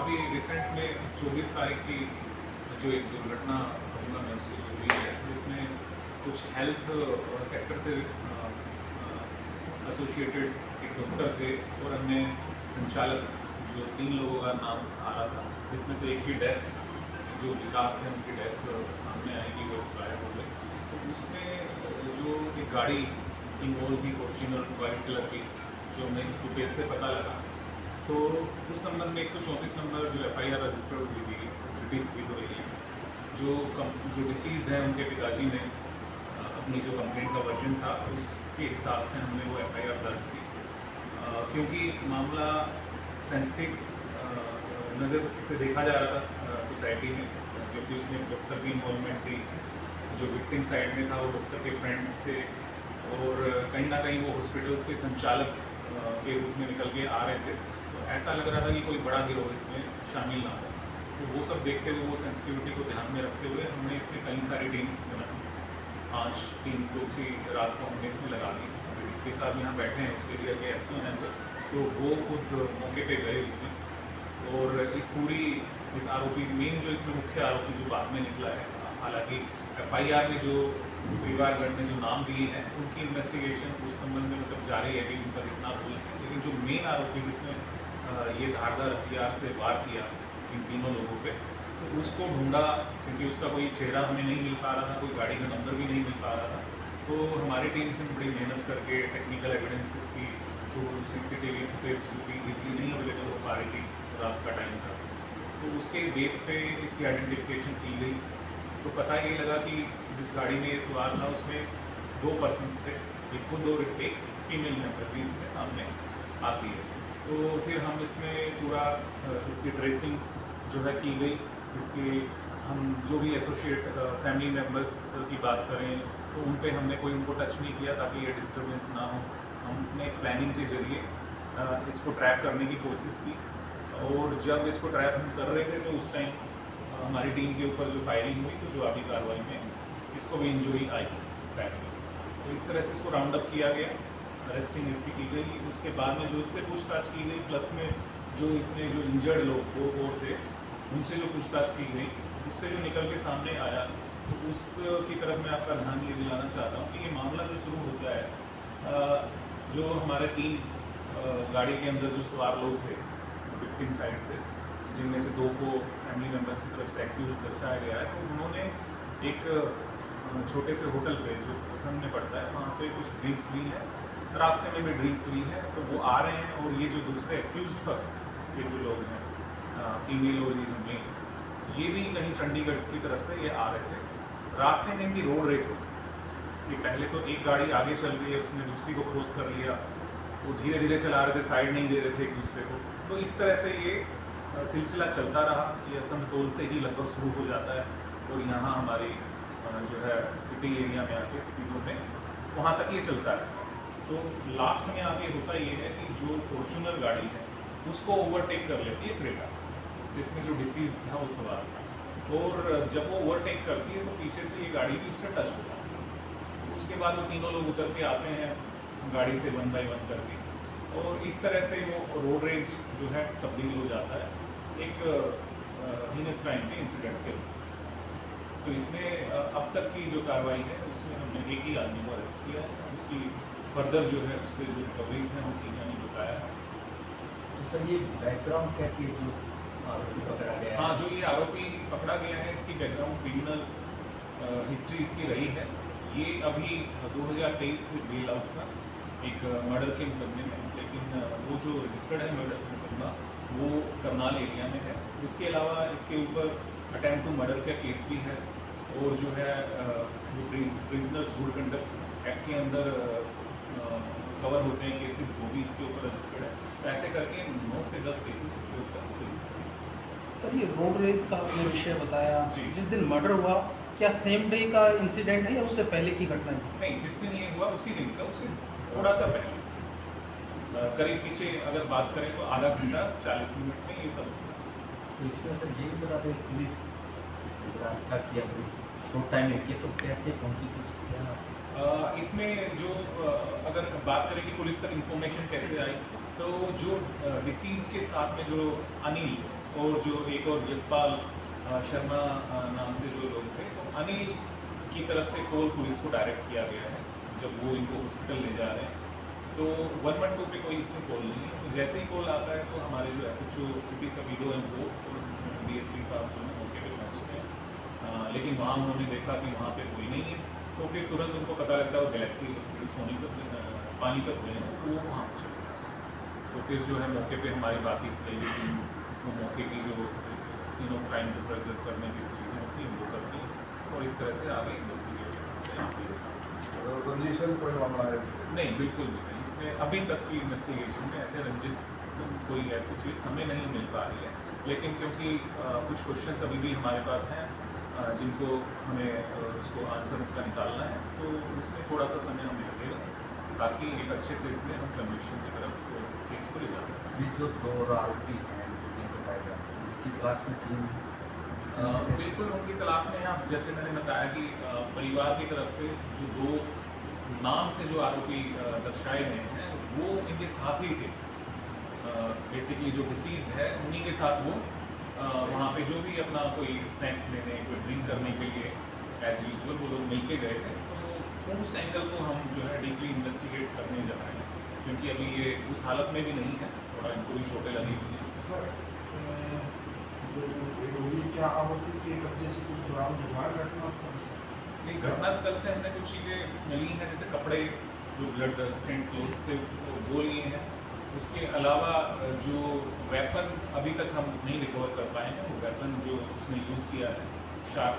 अभी रिसेंट में 24 तारीख की जो एक दुर्घटना कहूँगा मैं उसकी जो हुई है, जिसमें कुछ हेल्थ सेक्टर से एसोसिएटेड एक डॉक्टर थे और अन्य संचालक, जो 3 लोगों का नाम आ रहा था, जिसमें से एक की डेथ, जो विकास है उनकी डेथ सामने आएगी, वो एक्सपायर हो गई। तो उसमें जो एक गाड़ी इन्वॉल्व थी फॉर्च्यूनर वाइट कलर की, जो हमें फुटेज से पता लगा, तो उस संबंध में 134 नंबर जो FIR रजिस्टर हुई थी सिटी स्पीड हो रही है, जो डिसीज़ है उनके पिताजी ने अपनी जो कंप्लेंट का वर्जन था उसके हिसाब से हमने वो FIR दर्ज की, क्योंकि मामला सेंसिटिव नज़र से देखा जा रहा था सोसाइटी में, क्योंकि उसमें डॉक्टर की इन्वॉल्वमेंट थी, जो विक्टिम साइड में था वो डॉक्टर के फ्रेंड्स थे, और कहीं ना कहीं वो हॉस्पिटल्स के संचालक के रूप में निकल के आ रहे थे। तो ऐसा लग रहा था कि कोई बड़ा गिरोह इसमें शामिल ना हो। तो वो सब देखते हुए, वो सेंसिटिविटी को ध्यान में रखते हुए हमने इसमें कई सारी टीम्स बनाई। 5 टीम्स को उसी रात को हमने इसमें लगा दी। के साथ यहाँ बैठे हैं उस एरिया के SO हैं, तो वो खुद मौके पे गए उसमें, और इस आरोपी मेन जो इसमें मुख्य आरोपी जो बाद में निकला है, हालांकि FIR में जो परिवारगण ने जो नाम दिए हैं उनकी इन्वेस्टिगेशन उस संबंध में मतलब जारी है कि उनका कितना भूल है, लेकिन जो मेन आरोपी जिसने ये धारदार हथियार से वार किया इन तीनों लोगों पे, तो उसको ढूंढा, क्योंकि उसका कोई चेहरा हमें नहीं मिल पा रहा था, कोई गाड़ी का नंबर भी नहीं मिल पा रहा था। तो हमारी टीम से बड़ी मेहनत करके टेक्निकल एविडेंसेस की, तो CCTV फुटेज जो कि इजली नहीं अवेलेबल हो पा रही थी, रात का टाइम था, तो उसके बेस पे इसकी आइडेंटिफिकेशन की गई। तो पता ये लगा कि जिस गाड़ी में ये सवार था उसमें 2 पर्सन्स थे, एक खुद और एक फीमेल मेंबर भी इसमें सामने आती है। तो फिर हम इसमें पूरा इसकी ट्रेसिंग जो है की गई। इसके हम जो भी एसोसिएट फैमिली मेम्बर्स की बात करें तो उन पे हमने कोई उनको टच नहीं किया ताकि ये डिस्टर्बेंस ना हो। हमने प्लानिंग के जरिए इसको ट्रैक करने की कोशिश की, और जब इसको ट्रैक हम कर रहे थे तो उस टाइम हमारी टीम के ऊपर जो फायरिंग हुई, तो जो आगे कार्रवाई में इसको भी इंजरी आई बैक में। तो इस तरह से इसको राउंड अप किया गया, अरेस्टिंग इसकी की गई। उसके बाद में जो इससे पूछताछ की गई, प्लस में जो इसमें जो इंजर्ड लोग 2 और थे उनसे जो पूछताछ की गई, उससे जो निकल के सामने आया, तो उसकी तरफ मैं आपका ध्यान ये दिलाना चाहता हूँ कि ये मामला जो शुरू होता है, जो हमारे 3 गाड़ी के अंदर जो सवार लोग थे विक्टिम साइड से, जिनमें से 2 को फैमिली मेम्बर्स की तरफ से एक्यूज दर्शाया गया है, तो उन्होंने एक छोटे से होटल पे जो पसंद में पड़ता है वहाँ पे कुछ ड्रिंक्स ली है, रास्ते में भी ड्रिंक्स ली है। तो वो आ रहे हैं, और ये जो दूसरे एक्यूज पर्स ये जो लोग हैं, फीमेल और ये जो मेल, ये भी कहीं चंडीगढ़ की तरफ से ये आ रहे थे। रास्ते में इनकी रोड रेज होती है कि पहले तो एक गाड़ी आगे चल रही है, उसने दूसरी को क्रॉस कर लिया, वो धीरे धीरे चला रहे थे, साइड नहीं दे रहे थे एक दूसरे को। तो इस तरह से ये सिलसिला चलता रहा। ये असमतोल से ही लगभग शुरू हो जाता है, और यहाँ हमारी जो है सिटी एरिया में आके स्पीडों में वहाँ तक ये चलता है। तो लास्ट में आगे होता ये है कि जो फॉर्च्यूनर गाड़ी है उसको ओवरटेक कर लेती है क्रेटा, जिसमें जो डिसीज था वो सवार था, और जब वो ओवरटेक करती है तो पीछे से ये गाड़ी भी उससे टच हो जाती है। उसके बाद वो तीनों लोग उतर के आते हैं गाड़ी से 1 बाय 1 करके, और इस तरह से वो रोड रेज जो है तब्दील हो जाता है एक हीनस क्राइम के इंसिडेंट के। तो इसमें अब तक की जो कार्रवाई है उसमें हमने एक ही आदमी को अरेस्ट किया है, उसकी फर्दर जो है उससे जो रिकवरीज हैं वो की नहीं बताया है। तो सर ये बैकग्राउंड कैसी है जो आरोपी पकड़ा गया है? हाँ, जो ये आरोपी पकड़ा गया है, इसकी बैकग्राउंड क्रिमिनल हिस्ट्री इसकी रही है। ये अभी 2023 से बेल आउट था एक मर्डर के मुकदमे में, लेकिन वो जो रजिस्टर्ड है मर्डर मुकदमा वो करनाल एरिया में है। इसके अलावा इसके ऊपर अटैम्प्ट टू मर्डर का केस भी है, और जो है जो प्रिजनर्स गुड कंडक्ट एक्ट के अंदर कवर होते हैं केसेस, वो भी इसके ऊपर रजिस्टर्ड है। तो ऐसे करके 9 से 10 केसेस इसके ऊपर रजिस्टर्ड है। सर ये रोड रेस का आपने विषय बताया, जी। जिस दिन मर्डर हुआ क्या सेम डे का इंसिडेंट है या उससे पहले की घटना है? नहीं, जिस दिन ये हुआ उसी दिन का, उससे थोड़ा सा पहले, करीब पीछे अगर बात करें तो आधा घंटा 40 मिनट में ये सब। तो इसमें सर ये भी बता सकते पुलिस बड़ा अच्छा किया, शॉर्ट टाइम में किया, तो कैसे पहुंची कुछ क्या? इसमें जो अगर बात करें कि पुलिस तक इंफॉर्मेशन कैसे आई, तो जो डिसीज के साथ में जो अनिल और जो एक और यशपाल शर्मा नाम से जो लोग थे, तो अनिल की तरफ से कॉल पुलिस को डायरेक्ट किया गया है जब वो इनको हॉस्पिटल ले जा रहे हैं। तो 112 पे कोई इसमें कॉल नहीं है, तो जैसे ही कॉल आता है तो हमारे जो SHO सिटी सबिडो एंड वो और DSP साहब जो है मौके पे पहुँचते हैं, लेकिन वहाँ उन्होंने देखा कि वहाँ पे कोई नहीं है, तो फिर तुरंत उनको पता लगता है वो गैलेक्सी हॉस्पिटल सोनीपत पानीपत में है, वो वहाँ पहुँचे। तो फिर जो है मौके पे हमारी बाकी सारी टीम्स वो मौके की जो सीन ऑफ क्राइम को प्रेजर्व करने की चीज़ें होती हैं वो करती हैं और इस तरह से आगे इन्वेस्टिगेशन रंजिशन कोई मामला है? नहीं, बिल्कुल भी नहीं। इसमें अभी तक की इन्वेस्टिगेशन में ऐसे रंजिश कोई ऐसी चीज़ हमें नहीं मिल पा रही है, लेकिन क्योंकि कुछ क्वेश्चंस अभी भी हमारे पास हैं जिनको हमें उसको आंसर का निकालना है, तो उसमें थोड़ा सा समय हमें लगेगा ताकि एक अच्छे से इसमें हम कन्विक्शन की तरफ केस को ले जा सकें। अभी जो 2 आरोपी हैं जो बताए जाते हैं उनकी तलाश में टीम बिल्कुल उनकी तलाश में है। अब जैसे मैंने बताया कि परिवार की तरफ से जो 2 नाम से जो आरोपी दर्शाए गए हैं वो इनके साथ ही थे। बेसिकली जो डिसीज्ड है उन्हीं के साथ वो वहाँ पे जो भी अपना कोई स्नैक्स लेने कोई ड्रिंक करने के लिए एज यूजुअल वो लोग मिल के गए थे। तो उस एंगल को हम जो है डीपली इन्वेस्टिगेट करने जा रहे हैं, क्योंकि अभी ये उस हालत में भी नहीं है, थोड़ा इनको भी चोटें लगी हुई हैं। सर जो रोगी क्या आरोपी के कब्जे से कुछ बरामद हुआ है घटनास्थल से? नहीं, घटनास्थल से हमने कुछ चीज़ें मिली हैं, जैसे कपड़े जो ब्लड स्टेंट क्लोथ्स थे वो लिए हैं। उसके अलावा जो वेपन अभी तक हम नहीं रिकवर कर पाए हैं, वो वेपन जो उसने यूज़ किया है शार्प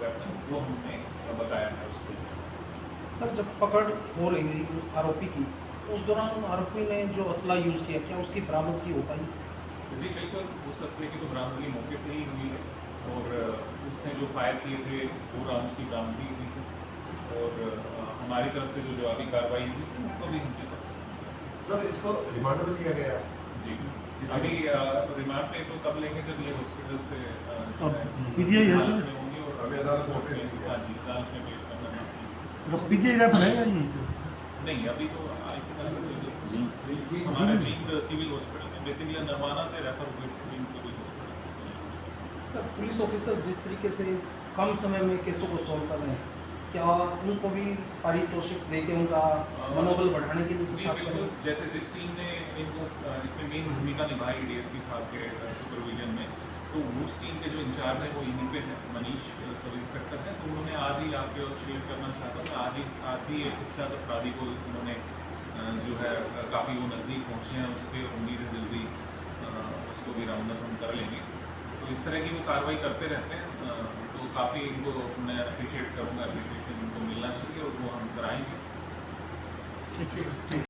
वेपन वो हमने बताया है उसको। सर जब पकड़ हो रही थी आरोपी की, उस दौरान आरोपी ने जो असला यूज़ किया, क्या उसकी बरामदगी हो पाई? जी बिल्कुल, उस असले की तो बरामदगी मौके से ही हुई है और उसने जो फायर किए थे 2 राउंड्स की बरामदगी हुई थी और हमारी तरफ से जो जवाबी कार्रवाई हुई थी उनको भी हमने कर सकते। सर इसको रिमांड में लिया गया? जी, अभी रिमांड पे तो तब लेंगे जब ये हॉस्पिटल से PGI है सर? में होंगे और अभी अदालत में पेश हाँ जी, अदालत में पेश करना बाकी है। PGI रेफर है या यहीं पे? नहीं, अभी तो आई थिंक हमारा जींद सिविल हॉस्पिटल में बेसिकली नरवाना से रेफर हुए Jind civil hospital. Sir police officer जिस तरीके से कम समय में केसों को सॉल्व कर रहे हैं, क्या उनको भी पारितोषिक देके उनका मनोबल बढ़ाने के लिए कुछ जी आप बिल्कुल, करें? जैसे जिस टीम ने इनको इसमें मेन भूमिका निभाई DSP साहब के सुपरविजन में, तो उस टीम के जो इंचार्ज हैं वो यहीं पे हैं, मनीष सब इंस्पेक्टर हैं, तो उन्होंने आज ही आपके और शेयर करना चाहता हूँ। आज भी एक कुख्यात अपराधी को उन्होंने जो है काफ़ी वो नज़दीक पहुँचे हैं उसके, उम्मीद है जल्दी उसको भी राउंड अप हम कर लेंगे। तो इस तरह की वो कार्रवाई करते रहते हैं, तो काफ़ी इनको मैं अप्रिशिएट करूँगा, अप्रिशिएशन इनको मिलना चाहिए और वो हम कराएंगे। ठीक।